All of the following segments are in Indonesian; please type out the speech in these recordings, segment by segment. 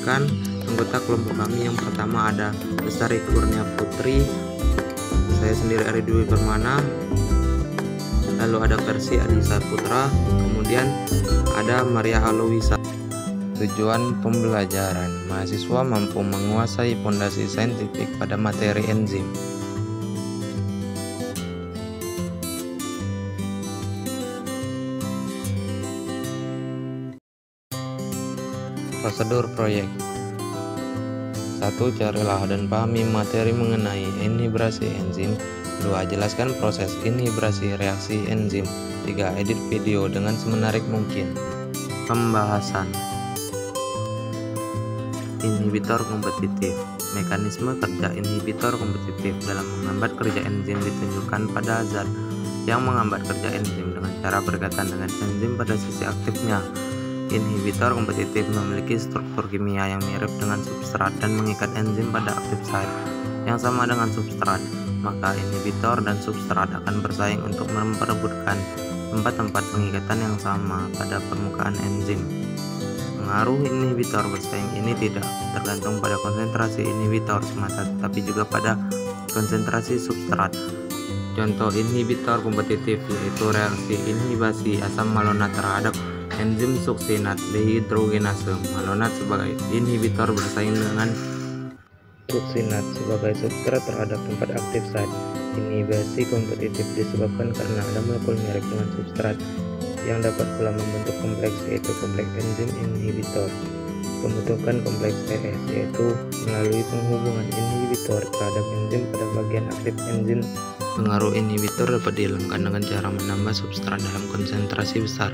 perkenalkan anggota kelompok kami. Yang pertama ada Lestari Kurnia Putri, saya sendiri Ari Dwi Permana, lalu ada Persi Adisa Putra, kemudian ada Maria Aloisa. Tujuan pembelajaran: mahasiswa mampu menguasai fondasi saintifik pada materi enzim. Prosedur proyek: 1. Carilah dan pahami materi mengenai inhibrasi enzim. 2. Jelaskan proses inhibrasi reaksi enzim. 3. Edit video dengan semenarik mungkin. Pembahasan inhibitor kompetitif. Mekanisme kerja inhibitor kompetitif dalam menghambat kerja enzim ditunjukkan pada zat yang menghambat kerja enzim dengan cara berkaitan dengan enzim pada sisi aktifnya. Inhibitor kompetitif memiliki struktur kimia yang mirip dengan substrat dan mengikat enzim pada active site yang sama dengan substrat. Maka inhibitor dan substrat akan bersaing untuk memperebutkan tempat-tempat pengikatan yang sama pada permukaan enzim. Pengaruh inhibitor bersaing ini tidak tergantung pada konsentrasi inhibitor semata, tetapi juga pada konsentrasi substrat. Contoh inhibitor kompetitif yaitu reaksi inhibasi asam malonat terhadap enzim suksinat dehidrogenase. Malonat sebagai inhibitor bersaing dengan suksinat sebagai substrat terhadap tempat aktif site. Inhibasi kompetitif disebabkan karena ada molekul mirip dengan substrat yang dapat pula membentuk kompleks, yaitu kompleks enzim inhibitor. Pembentukan kompleks ES yaitu melalui penghubungan inhibitor terhadap enzim pada bagian aktif enzim. Pengaruh inhibitor dapat dihilangkan dengan cara menambah substrat dalam konsentrasi besar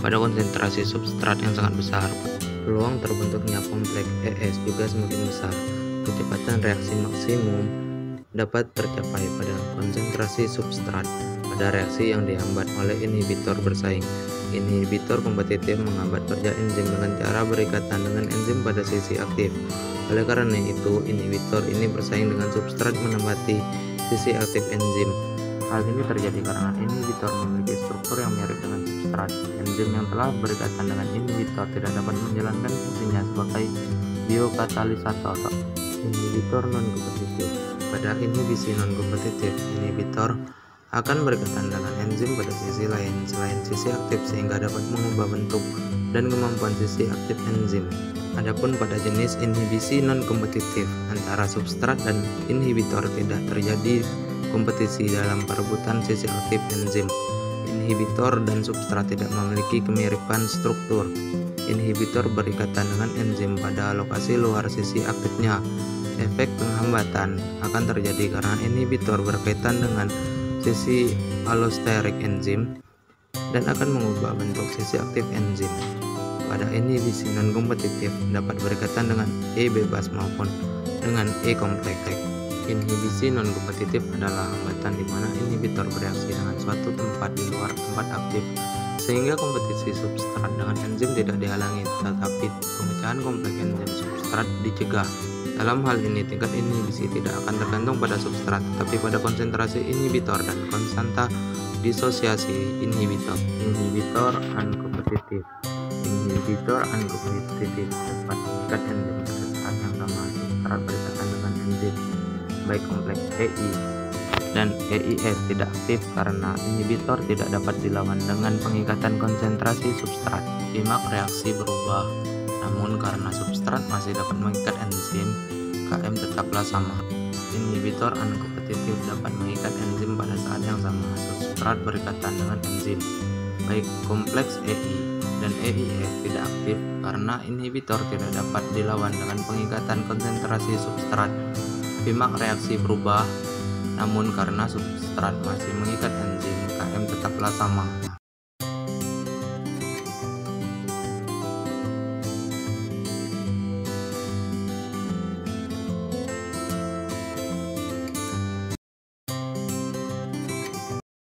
pada konsentrasi substrat yang sangat besar. Peluang terbentuknya kompleks ES juga semakin besar. Kecepatan reaksi maksimum dapat tercapai pada konsentrasi substrat pada reaksi yang dihambat oleh inhibitor bersaing. Inhibitor kompetitif menghambat kerja enzim dengan cara berikatan dengan enzim pada sisi aktif. Oleh karena itu, inhibitor ini bersaing dengan substrat menempati sisi aktif enzim. Hal ini terjadi karena inhibitor memiliki struktur yang mirip dengan substrat. Enzim yang telah berikatan dengan inhibitor tidak dapat menjalankan fungsinya sebagai biokatalisator. Inhibitor non-kompetitif. Pada inhibisi non-kompetitif, inhibitor akan berkaitan dengan enzim pada sisi lain selain sisi aktif sehingga dapat mengubah bentuk dan kemampuan sisi aktif enzim. Adapun pada jenis inhibisi non-kompetitif antara substrat dan inhibitor tidak terjadi kompetisi dalam perebutan sisi aktif enzim. Inhibitor dan substrat tidak memiliki kemiripan struktur. Inhibitor berikatan dengan enzim pada lokasi luar sisi aktifnya. Efek penghambatan akan terjadi karena inhibitor berkaitan dengan sisi allosterik enzim dan akan mengubah bentuk sisi aktif enzim. Pada inhibisi non-kompetitif dapat berkaitan dengan E bebas maupun dengan E kompleks. Inhibisi non-kompetitif adalah hambatan di mana inhibitor bereaksi dengan suatu tempat di luar tempat aktif sehingga kompetisi substrat dengan enzim tidak dihalangi, tetapi pemecahan kompleks enzim substrat dicegah. Dalam hal ini, tingkat inhibisi tidak akan tergantung pada substrat, tetapi pada konsentrasi inhibitor dan konstanta disosiasi inhibitor. Inhibitor uncompetitive. Inhibitor uncompetitive dapat mengikat enzim pada saat yang sama substrat berkaitan dengan enzim, baik kompleks EI dan EIS tidak aktif karena inhibitor tidak dapat dilawan dengan pengikatan konsentrasi substrat. Simak reaksi berubah. Namun karena substrat masih dapat mengikat enzim, KM tetaplah sama. Inhibitor uncompetitive dapat mengikat enzim pada saat yang sama substrat berikatan dengan enzim, baik kompleks EI dan EIF tidak aktif karena inhibitor tidak dapat dilawan dengan pengikatan konsentrasi substrat. Simak reaksi berubah. Namun karena substrat masih mengikat enzim, KM tetaplah sama.